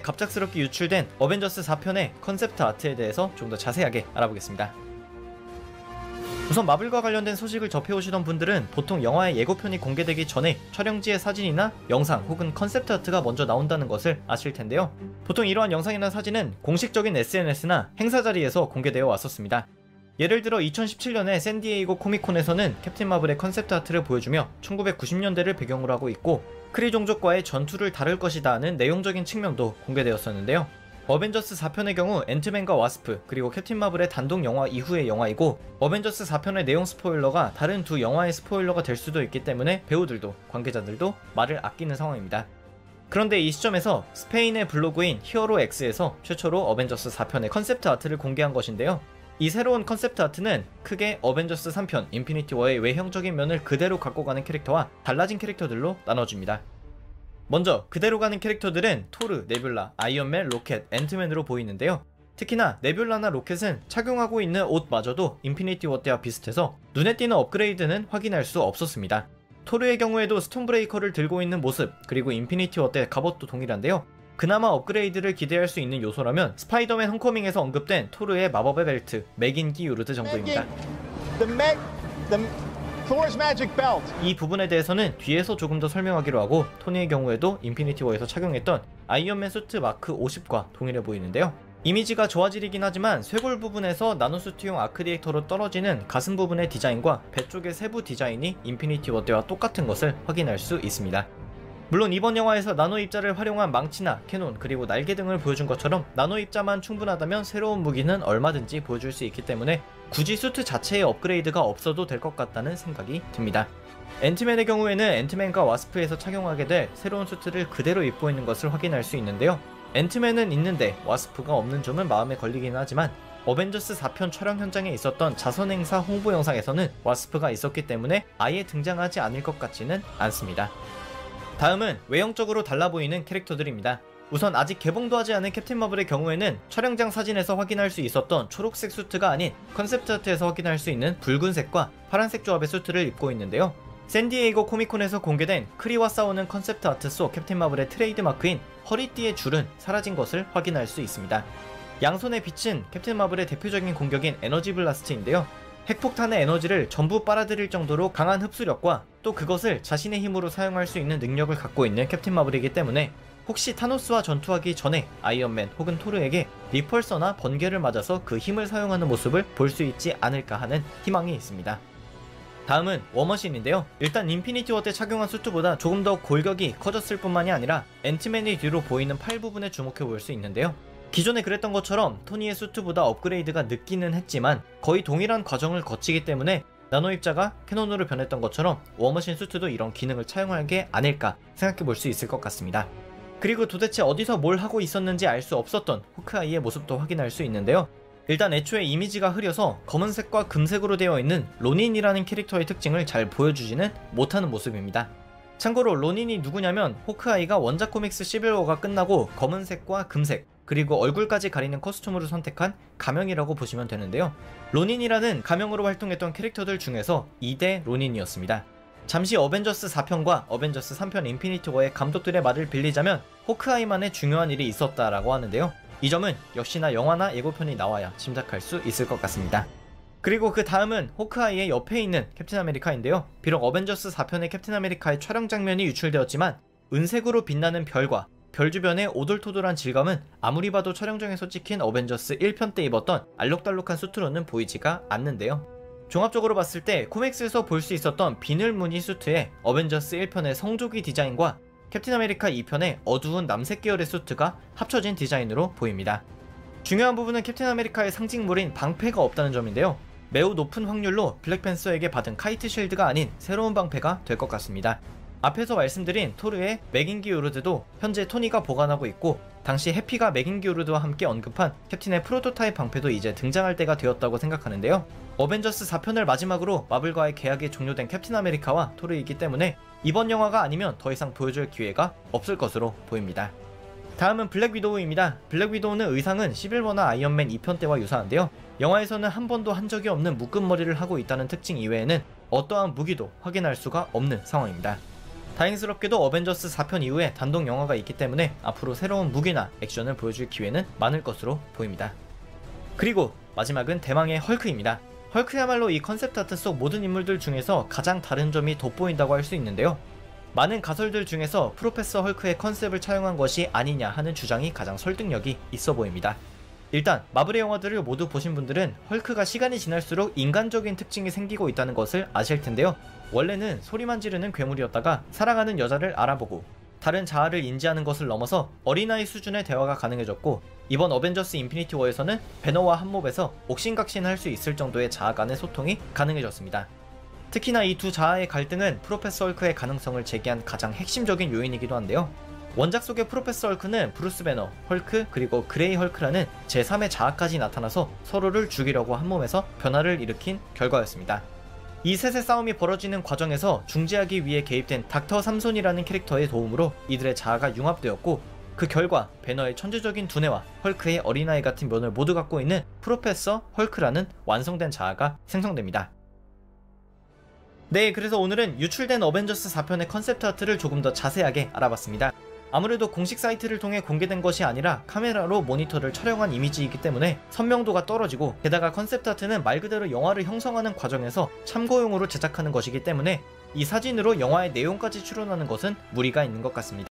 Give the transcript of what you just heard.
갑작스럽게 유출된 어벤져스 4편의 컨셉트 아트에 대해서 좀 더 자세하게 알아보겠습니다. 우선 마블과 관련된 소식을 접해오시던 분들은 보통 영화의 예고편이 공개되기 전에 촬영지의 사진이나 영상 혹은 컨셉트 아트가 먼저 나온다는 것을 아실 텐데요. 보통 이러한 영상이나 사진은 공식적인 SNS나 행사 자리에서 공개되어 왔었습니다. 예를 들어 2017년에 샌디에이고 코믹콘에서는 캡틴 마블의 컨셉트 아트를 보여주며 1990년대를 배경으로 하고 있고 크리 종족과의 전투를 다룰 것이다 는 내용적인 측면도 공개되었었는데요. 어벤져스 4편의 경우 앤트맨과 와스프 그리고 캡틴 마블의 단독 영화 이후의 영화이고 어벤져스 4편의 내용 스포일러가 다른 두 영화의 스포일러가 될 수도 있기 때문에 배우들도 관계자들도 말을 아끼는 상황입니다. 그런데 이 시점에서 스페인의 블로그인 히어로X에서 최초로 어벤져스 4편의 컨셉트 아트를 공개한 것인데요. 이 새로운 컨셉트 아트는 크게 어벤져스 3편 인피니티 워의 외형적인 면을 그대로 갖고 가는 캐릭터와 달라진 캐릭터들로 나눠집니다. 먼저 그대로 가는 캐릭터들은 토르, 네뷸라, 아이언맨, 로켓, 앤트맨으로 보이는데요. 특히나 네뷸라나 로켓은 착용하고 있는 옷마저도 인피니티 워 때와 비슷해서 눈에 띄는 업그레이드는 확인할 수 없었습니다. 토르의 경우에도 스톤브레이커를 들고 있는 모습 그리고 인피니티 워 때 갑옷도 동일한데요. 그나마 업그레이드를 기대할 수 있는 요소라면 스파이더맨 홈커밍에서 언급된 토르의 마법의 벨트 메긴기 요르드 정도입니다. 이 부분에 대해서는 뒤에서 조금 더 설명하기로 하고 토니의 경우에도 인피니티 워에서 착용했던 아이언맨 수트 마크 50과 동일해 보이는데요. 이미지가 좋아지긴 하지만 쇄골 부분에서 나노수트용 아크리에이터로 떨어지는 가슴 부분의 디자인과 배 쪽의 세부 디자인이 인피니티 워 때와 똑같은 것을 확인할 수 있습니다. 물론 이번 영화에서 나노 입자를 활용한 망치나 캐논 그리고 날개 등을 보여준 것처럼 나노 입자만 충분하다면 새로운 무기는 얼마든지 보여줄 수 있기 때문에 굳이 수트 자체의 업그레이드가 없어도 될 것 같다는 생각이 듭니다. 앤트맨의 경우에는 앤트맨과 와스프에서 착용하게 될 새로운 수트를 그대로 입고 있는 것을 확인할 수 있는데요. 앤트맨은 있는데 와스프가 없는 점은 마음에 걸리긴 하지만 어벤져스 4편 촬영 현장에 있었던 자선행사 홍보 영상에서는 와스프가 있었기 때문에 아예 등장하지 않을 것 같지는 않습니다. 다음은 외형적으로 달라 보이는 캐릭터들입니다. 우선 아직 개봉도 하지 않은 캡틴 마블의 경우에는 촬영장 사진에서 확인할 수 있었던 초록색 수트가 아닌 컨셉트 아트에서 확인할 수 있는 붉은색과 파란색 조합의 수트를 입고 있는데요. 샌디에이고 코믹콘에서 공개된 크리와 싸우는 컨셉트 아트 속 캡틴 마블의 트레이드마크인 허리띠의 줄은 사라진 것을 확인할 수 있습니다. 양손의 빛은 캡틴 마블의 대표적인 공격인 에너지 블라스트인데요. 핵폭탄의 에너지를 전부 빨아들일 정도로 강한 흡수력과 또 그것을 자신의 힘으로 사용할 수 있는 능력을 갖고 있는 캡틴 마블이기 때문에 혹시 타노스와 전투하기 전에 아이언맨 혹은 토르에게 리펄서나 번개를 맞아서 그 힘을 사용하는 모습을 볼 수 있지 않을까 하는 희망이 있습니다. 다음은 워머신인데요. 일단 인피니티 워 때 착용한 수트보다 조금 더 골격이 커졌을 뿐만이 아니라 앤트맨이 뒤로 보이는 팔 부분에 주목해 볼 수 있는데요. 기존에 그랬던 것처럼 토니의 수트보다 업그레이드가 늦기는 했지만 거의 동일한 과정을 거치기 때문에 나노 입자가 캐논으로 변했던 것처럼 워머신 수트도 이런 기능을 차용할 게 아닐까 생각해 볼 수 있을 것 같습니다. 그리고 도대체 어디서 뭘 하고 있었는지 알 수 없었던 호크아이의 모습도 확인할 수 있는데요. 일단 애초에 이미지가 흐려서 검은색과 금색으로 되어 있는 로닌이라는 캐릭터의 특징을 잘 보여주지는 못하는 모습입니다. 참고로 로닌이 누구냐면 호크아이가 원작 코믹스 시빌워가 끝나고 검은색과 금색 그리고 얼굴까지 가리는 커스튬으로 선택한 가명이라고 보시면 되는데요. 로닌이라는 가명으로 활동했던 캐릭터들 중에서 2대 로닌이었습니다. 잠시 어벤져스 4편과 어벤져스 3편 인피니티 워의 감독들의 말을 빌리자면 호크아이만의 중요한 일이 있었다라고 하는데요. 이 점은 역시나 영화나 예고편이 나와야 짐작할 수 있을 것 같습니다. 그리고 그 다음은 호크아이의 옆에 있는 캡틴 아메리카인데요. 비록 어벤져스 4편의 캡틴 아메리카의 촬영 장면이 유출되었지만 은색으로 빛나는 별과 별 주변의 오돌토돌한 질감은 아무리 봐도 촬영장에서 찍힌 어벤져스 1편 때 입었던 알록달록한 수트로는 보이지가 않는데요. 종합적으로 봤을 때 코믹스에서 볼 수 있었던 비늘 무늬 수트에 어벤져스 1편의 성조기 디자인과 캡틴 아메리카 2편의 어두운 남색 계열의 수트가 합쳐진 디자인으로 보입니다. 중요한 부분은 캡틴 아메리카의 상징물인 방패가 없다는 점인데요. 매우 높은 확률로 블랙팬서에게 받은 카이트 쉴드가 아닌 새로운 방패가 될 것 같습니다. 앞에서 말씀드린 토르의 메긴기 요르드도 현재 토니가 보관하고 있고 당시 해피가 메긴기 요르드와 함께 언급한 캡틴의 프로토타입 방패도 이제 등장할 때가 되었다고 생각하는데요. 어벤져스 4편을 마지막으로 마블과의 계약이 종료된 캡틴 아메리카와 토르이기 때문에 이번 영화가 아니면 더 이상 보여줄 기회가 없을 것으로 보입니다. 다음은 블랙 위도우입니다. 블랙 위도우는 의상은 시빌워나 아이언맨 2편 때와 유사한데요. 영화에서는 한 번도 한 적이 없는 묶은 머리를 하고 있다는 특징 이외에는 어떠한 무기도 확인할 수가 없는 상황입니다. 다행스럽게도 어벤져스 4편 이후에 단독 영화가 있기 때문에 앞으로 새로운 무기나 액션을 보여줄 기회는 많을 것으로 보입니다. 그리고 마지막은 대망의 헐크입니다. 헐크야말로 이 컨셉 아트 속 모든 인물들 중에서 가장 다른 점이 돋보인다고 할 수 있는데요. 많은 가설들 중에서 프로페서 헐크의 컨셉을 차용한 것이 아니냐 하는 주장이 가장 설득력이 있어 보입니다. 일단 마블의 영화들을 모두 보신 분들은 헐크가 시간이 지날수록 인간적인 특징이 생기고 있다는 것을 아실 텐데요. 원래는 소리만 지르는 괴물이었다가 사랑하는 여자를 알아보고 다른 자아를 인지하는 것을 넘어서 어린아이 수준의 대화가 가능해졌고, 이번 어벤져스 인피니티 워에서는 배너와 한몹에서 옥신각신할 수 있을 정도의 자아 간의 소통이 가능해졌습니다. 특히나 이 두 자아의 갈등은 프로페서 헐크의 가능성을 제기한 가장 핵심적인 요인이기도 한데요. 원작 속의 프로페서 헐크는 브루스 배너, 헐크, 그리고 그레이 헐크라는 제3의 자아까지 나타나서 서로를 죽이려고 한몸에서 변화를 일으킨 결과였습니다. 이 셋의 싸움이 벌어지는 과정에서 중재하기 위해 개입된 닥터 삼손이라는 캐릭터의 도움으로 이들의 자아가 융합되었고, 그 결과 배너의 천재적인 두뇌와 헐크의 어린아이 같은 면을 모두 갖고 있는 프로페서 헐크라는 완성된 자아가 생성됩니다. 네, 그래서 오늘은 유출된 어벤져스 4편의 컨셉트 아트를 조금 더 자세하게 알아봤습니다. 아무래도 공식 사이트를 통해 공개된 것이 아니라 카메라로 모니터를 촬영한 이미지이기 때문에 선명도가 떨어지고, 게다가 컨셉트 아트는 말 그대로 영화를 형성하는 과정에서 참고용으로 제작하는 것이기 때문에 이 사진으로 영화의 내용까지 추론하는 것은 무리가 있는 것 같습니다.